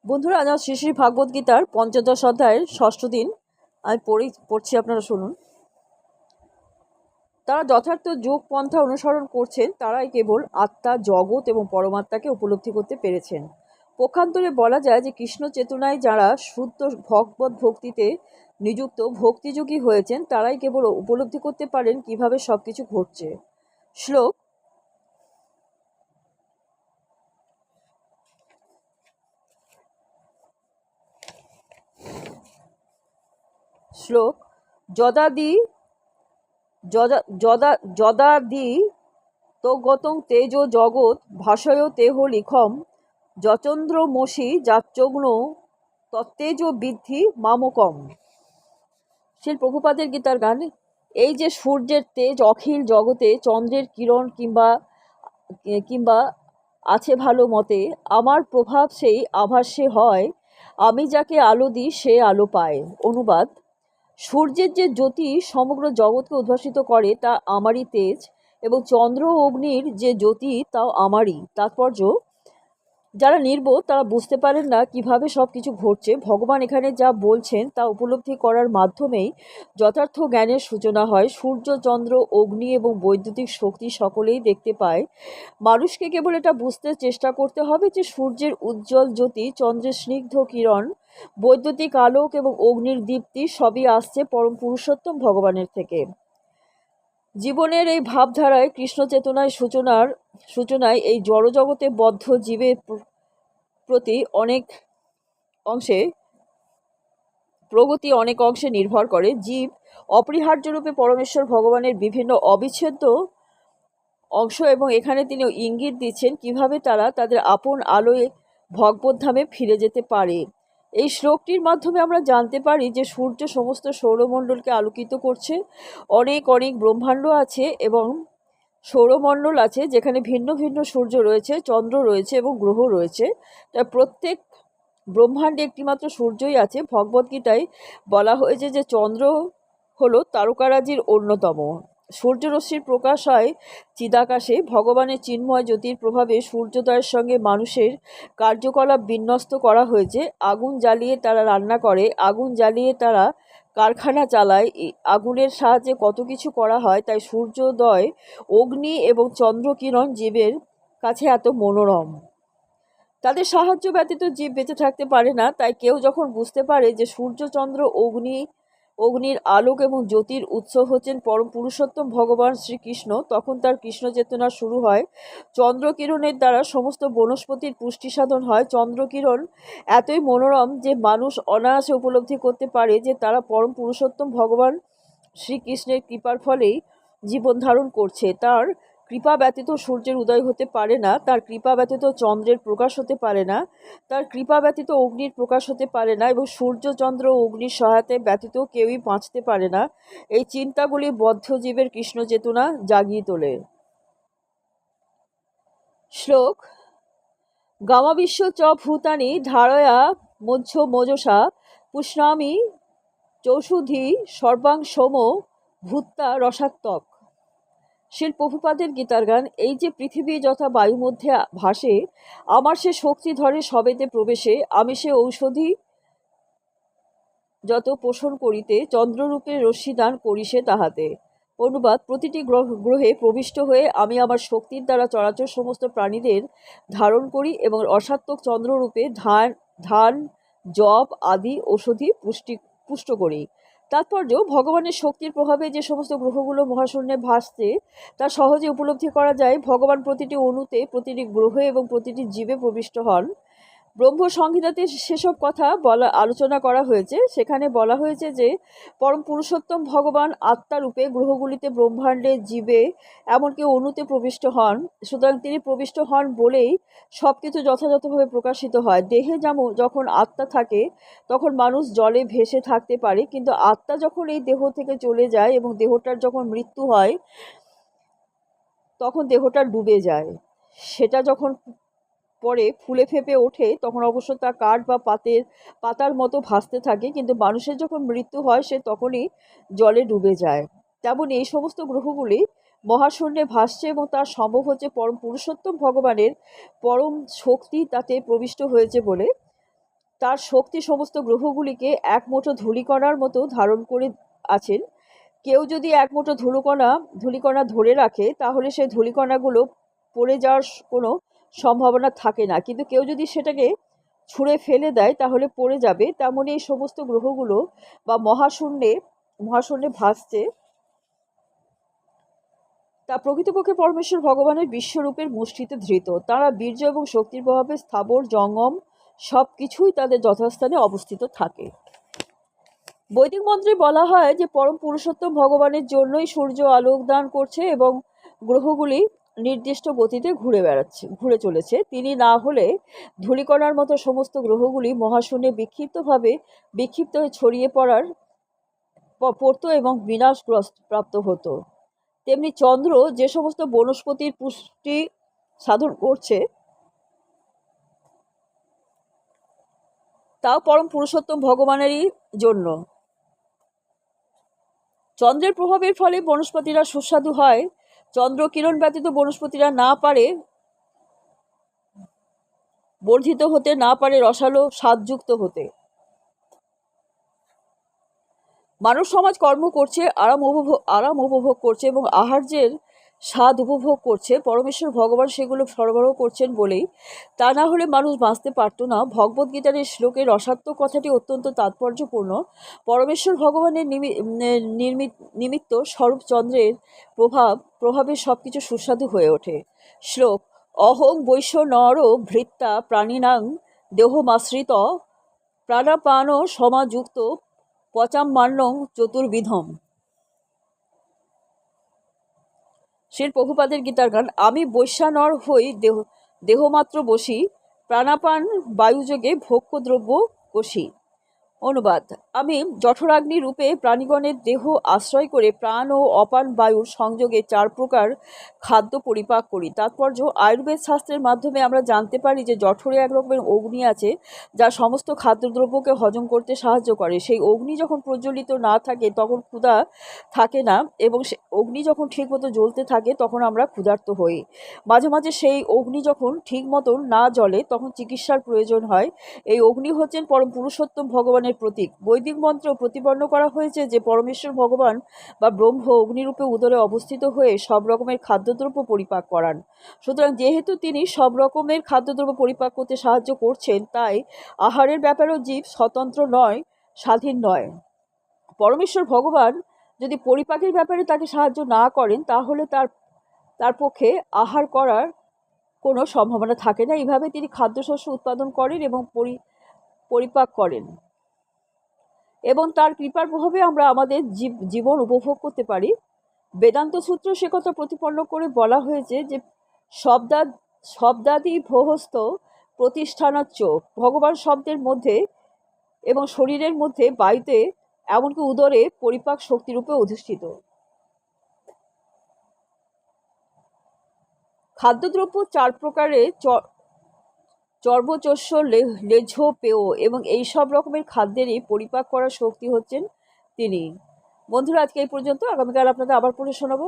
বন্ধুরা, আজ শ্রী শ্রী ভাগবত গীতার পঞ্চদশ অধ্যায়ের ষষ্ঠ দিন আমি পড়ছি, আপনারা শুনুন। তারা যথার্থ যোগ পন্থা অনুসরণ করছেন, তারাই কেবল আত্মা, জগৎ এবং পরমাত্মাকে উপলব্ধি করতে পেরেছেন। পক্ষান্তরে বলা যায় যে কৃষ্ণ চেতনায় যারা শুদ্ধ ভগবত ভক্তিতে নিযুক্ত ভক্তিযোগী হয়েছেন, তারাই কেবল উপলব্ধি করতে পারেন কিভাবে সবকিছু ঘটছে। শ্লোক যদাদি তগতং তেজো জগৎ ভাষয় তেহ লিখম যচন্দ্রমসি যাচ্চগ্ন তত্তেজ বৃদ্ধি মামকম। শিল প্রভুপাদের গীতার গান। এই যে সূর্যের তেজ অখিল জগতে চন্দ্রের কিরণ কিংবা আছে ভালো মতে, আমার প্রভাব সেই আভাসে হয়, আমি যাকে আলো দিই সে আলো পায়। অনুবাদ: সূর্যের যে জ্যোতি সমগ্র জগৎকে উদ্ভাসিত করে তা আমারই তেজ, এবং চন্দ্র ও অগ্নির যে জ্যোতি তাও আমারই। তাৎপর্য: যারা নির্বোধ তারা বুঝতে পারেন না কিভাবে সব কিছু ঘটছে। ভগবান এখানে যা বলছেন তা উপলব্ধি করার মাধ্যমেই যথার্থ জ্ঞানের সূচনা হয়। সূর্য, চন্দ্র, অগ্নি এবং বৈদ্যুতিক শক্তি সকলেই দেখতে পায়। মানুষকে কেবল এটা বুঝতে চেষ্টা করতে হবে যে সূর্যের উজ্জ্বল জ্যোতি, চন্দ্রের স্নিগ্ধ কিরণ, বৈদ্যুতিক আলোক এবং অগ্নির দীপ্তি সবই আসছে পরম পুরুষোত্তম ভগবানের থেকে। জীবনের এই ভাবধারায় কৃষ্ণ চেতনায় সূচনায় এই জড়জগতে বদ্ধ জীবের প্রগতি অনেক অংশে নির্ভর করে। জীব অপরিহার্যরূপে পরমেশ্বর ভগবানের বিভিন্ন অবিচ্ছেদ্য অংশ, এবং এখানে তিনি ইঙ্গিত দিচ্ছেন কিভাবে তারা তাদের আপন আলোয় ভগবদ্ধামে ফিরে যেতে পারে। এই শ্লোকটির মাধ্যমে আমরা জানতে পারি যে সূর্য সমস্ত সৌরমণ্ডলকে আলোকিত করছে। অনেক অনেক ব্রহ্মাণ্ড আছে এবং সৌরমণ্ডল আছে, যেখানে ভিন্ন ভিন্ন সূর্য রয়েছে, চন্দ্র রয়েছে এবং গ্রহ রয়েছে। তাই প্রত্যেক ব্রহ্মাণ্ডে একটিমাত্র সূর্যই আছে। ভগবদ্গীতায় বলা হয়েছে যে চন্দ্র হলো তারকারাজির অন্যতম। সূর্যরশ্মির প্রকাশ হয় চিদাকাশে। ভগবানের চিন্ময় জ্যোতির প্রভাবে সূর্যোদয়ের সঙ্গে মানুষের কার্যকলাপ বিন্যস্ত করা হয়েছে। আগুন জ্বালিয়ে তারা রান্না করে, আগুন জ্বালিয়ে তারা কারখানা চালায়, আগুনের সাহায্যে কত কিছু করা হয়। তাই সূর্যোদয়, অগ্নি এবং চন্দ্রকিরণ জীবের কাছে এত মনোরম। তাদের সাহায্য ব্যতীত জীব বেঁচে থাকতে পারে না। তাই কেউ যখন বুঝতে পারে যে সূর্য, চন্দ্র, অগ্নির আলোক এবং জ্যোতির উৎস হচ্ছেন পরম পুরুষোত্তম ভগবান শ্রীকৃষ্ণ, তখন তার কৃষ্ণ চেতনা শুরু হয়। চন্দ্রকিরণের দ্বারা সমস্ত বনস্পতির পুষ্টি সাধন হয়। চন্দ্রকিরণ এতই মনোরম যে মানুষ অনায়াসে উপলব্ধি করতে পারে যে তারা পরম পুরুষোত্তম ভগবান শ্রীকৃষ্ণের কৃপার ফলেই জীবন ধারণ করছে। তার কৃপা ব্যতীত সূর্যের উদয় হতে পারে না, তার কৃপা ব্যতীত চন্দ্রের প্রকাশ হতে পারে না, তার কৃপা ব্যতীত অগ্নির প্রকাশ হতে পারে না, এবং সূর্য, চন্দ্র ও অগ্নির সহায়তায় ব্যতীত কেউই বাঁচতে পারে না। এই চিন্তাগুলি বদ্ধ জীবের কৃষ্ণ চেতনা জাগিয়ে তোলে। শ্লোক: গামাবিশ্ব চ ভূতানি ধারয়া মজসা পুষ্ণামি চৌষুধি সর্বাংশম ভূত্তা রসাত্মক। শিল প্রভুপাদের গীতার গান। এই যে পৃথিবী যথা বায়ু মধ্যে ভাসে, আমার সে শক্তি ধরে সবেতে প্রবেশে, আমি সে ঔষধি যত পোষণ করিতে চন্দ্ররূপে রশ্মিদান করিসে তাহাতে। অনুবাদ: প্রতিটি গ্রহে প্রবিষ্ট হয়ে আমি আমার শক্তির দ্বারা চরাচর সমস্ত প্রাণীদের ধারণ করি এবং রসাত্মক চন্দ্ররূপে ধান, জব আদি ঔষধি পুষ্ট করি। তাৎপর্য: ভগবানের শক্তির প্রভাবে যে সমস্ত গ্রহগুলো মহাশূন্যে ভাসছে তা সহজে উপলব্ধি করা যায়। ভগবান প্রতিটি অণুতে, প্রতিটি গ্রহে এবং প্রতিটি জীবে প্রবিষ্ট হন। ব্রহ্ম সংহিতাতে সেসব কথা আলোচনা করা হয়েছে। সেখানে বলা হয়েছে যে পরম পুরুষোত্তম ভগবান আত্মারূপে গ্রহগুলিতে, ব্রহ্মাণ্ডে, জীবে, এমনকি অণুতে প্রবিষ্ট হন। সুতরাং তিনি প্রবিষ্ট হন বলেই সব কিছু যথাযথভাবে প্রকাশিত হয়। দেহে যখন আত্মা থাকে তখন মানুষ জলে ভেসে থাকতে পারে, কিন্তু আত্মা যখন এই দেহ থেকে চলে যায় এবং দেহটার যখন মৃত্যু হয় তখন দেহটা ডুবে যায়। সেটা যখন পরে ফুলে ফেঁপে ওঠে তখন অবশ্য তা কাঠ বা পাতার মতো ভাসতে থাকে, কিন্তু মানুষের যখন মৃত্যু হয় সে তখনই জলে ডুবে যায়। তেমন এই সমস্ত গ্রহগুলি মহাশূন্যে ভাসছে এবং তার সম্ভব হচ্ছে পরম পুরুষোত্তম ভগবানের পরম শক্তি তাতে প্রবিষ্ট হয়েছে বলে। তার শক্তি সমস্ত গ্রহগুলিকে এক মুঠো ধূলিকণার মতো ধারণ করে আছেন। কেউ যদি এক মুঠো ধূলিকণা ধরে রাখে তাহলে সেই ধূলিকণাগুলো পড়ে যাওয়ার কোনো সম্ভাবনা থাকে না, কিন্তু কেউ যদি সেটাকে ছুঁড়ে ফেলে দেয় তাহলে পড়ে যাবে। তেমনই এই সমস্ত গ্রহগুলো বা মহাশূন্যে ভাসছে, তা প্রকৃতপক্ষে পরমেশ্বর ভগবানের বিশ্বরূপের মুষ্টিতে ধৃত। তারা বীর্য এবং শক্তির প্রভাবে স্থাবর জঙ্গম সব কিছুই তাদের যথাস্থানে অবস্থিত থাকে। বৈদিক মন্ত্রে বলা হয় যে পরম পুরুষোত্তম ভগবানের জন্যই সূর্য আলোক দান করছে এবং গ্রহগুলি নির্দিষ্ট গতিতে ঘুরে চলেছে। তিনি না হলে ধূলিকণার মতো সমস্ত গ্রহগুলি মহাশূন্যে বিক্ষিপ্ত হয়ে ছড়িয়ে পড়তো এবং প্রাপ্ত হতো। তেমনি চন্দ্র যে সমস্ত বনস্পতির পুষ্টি সাধন করছে তাও পরম পুরুষোত্তম ভগবানেরই জন্য। চন্দ্রের প্রভাবের ফলে বনস্পতিরা সুস্বাদু হয়। চন্দ্র কিরণ ব্যতীত বনস্পতিরা বর্ধিত হতে না পারে রসালো স্বাদযুক্ত হতে। মানব সমাজ কর্ম করছে, আরাম উপভোগ করছে এবং আহার্যের স্বাদ উপভোগ করছে। পরমেশ্বর ভগবান সেগুলো সরবরাহ করছেন বলেই, তা না হলে মানুষ বাঁচতে পারত না। ভগবদ্গীতার এই শ্লোকের রসাত্মক কথাটি অত্যন্ত তাৎপর্যপূর্ণ। পরমেশ্বর ভগবানের নিমিত্ত স্বরূপ চন্দ্রের প্রভাবে সব কিছু সুস্বাদু হয়ে ওঠে। শ্লোক: অহং বৈশ্য নর ভৃত্তা প্রাণিনাং দেহমাশ্রিত প্রাণাপান সমাযুক্ত পচাম্মান্নং চতুর্বিধম। শ্রীল প্রভুপাদের গীতার গান। আমি বৈশ্যানর হই দেহমাত্র বসি, প্রাণাপান বায়ুযোগে ভোগ্য দ্রব্য কোষী। অনুবাদ: আমি জঠরাগ্নি রূপে প্রাণীগণের দেহ আশ্রয় করে প্রাণ ও অপান বায়ুর সংযোগে 4 প্রকার খাদ্য পরিপাক করি। তাৎপর্য: আয়ুর্বেদ শাস্ত্রের মাধ্যমে আমরা জানতে পারি যে জঠরে এক রকমের অগ্নি আছে যা সমস্ত খাদ্যদ্রব্যকে হজম করতে সাহায্য করে। সেই অগ্নি যখন প্রজ্বলিত না থাকে তখন ক্ষুধা থাকে না, এবং অগ্নি যখন ঠিক মতো জ্বলতে থাকে তখন আমরা ক্ষুধার্ত হই। মাঝে মাঝে সেই অগ্নি যখন ঠিক মতন না জ্বলে তখন চিকিৎসার প্রয়োজন হয়। এই অগ্নি হচ্ছেন পরম পুরুষোত্তম ভগবানের প্রতীক। বৈদিক মন্ত্রেও প্রতিপন্ন করা হয়েছে যে পরমেশ্বর ভগবান বা ব্রহ্ম অগ্নিরূপে উদরে অবস্থিত হয়ে সব রকমের খাদ্যদ্রব্য পরিপাক করান। সুতরাং যেহেতু তিনি সব রকমের খাদ্যদ্রব্য পরিপাক করতে সাহায্য করছেন, তাই আহারের ব্যাপারেও জীব স্বতন্ত্র নয়, স্বাধীন নয়। পরমেশ্বর ভগবান যদি পরিপাকের ব্যাপারে তাকে সাহায্য না করেন তাহলে তার পক্ষে আহার করার কোনো সম্ভাবনা থাকে না। এইভাবে তিনি খাদ্যশস্য উৎপাদন করেন এবং পরিপাক করেন, এবং তার কৃপার প্রভাবে আমরা আমাদের জীবন উপভোগ করতে পারি। বেদান্ত সূত্র সে কথা প্রতিপন্ন করে বলা হয়েছে যে শব্দাদি ভোহস্থ প্রতিষ্ঠানাচ্চ, ভগবান শব্দের মধ্যে এবং শরীরের মধ্যে, বায়ুতে, এমনকি উদরে পরিপাক শক্তিরূপে অধিষ্ঠিত। খাদ্যদ্রব্য 4 প্রকারে চর্বচস্য, লেঝ, পেয়, এবং এই সব রকমের খাদ্যেরই পরিপাক করার শক্তি হচ্ছেন তিনি। বন্ধুরা, আজকে এই পর্যন্ত। আগামীকাল আপনাদের আবার পড়ে শোনাবো।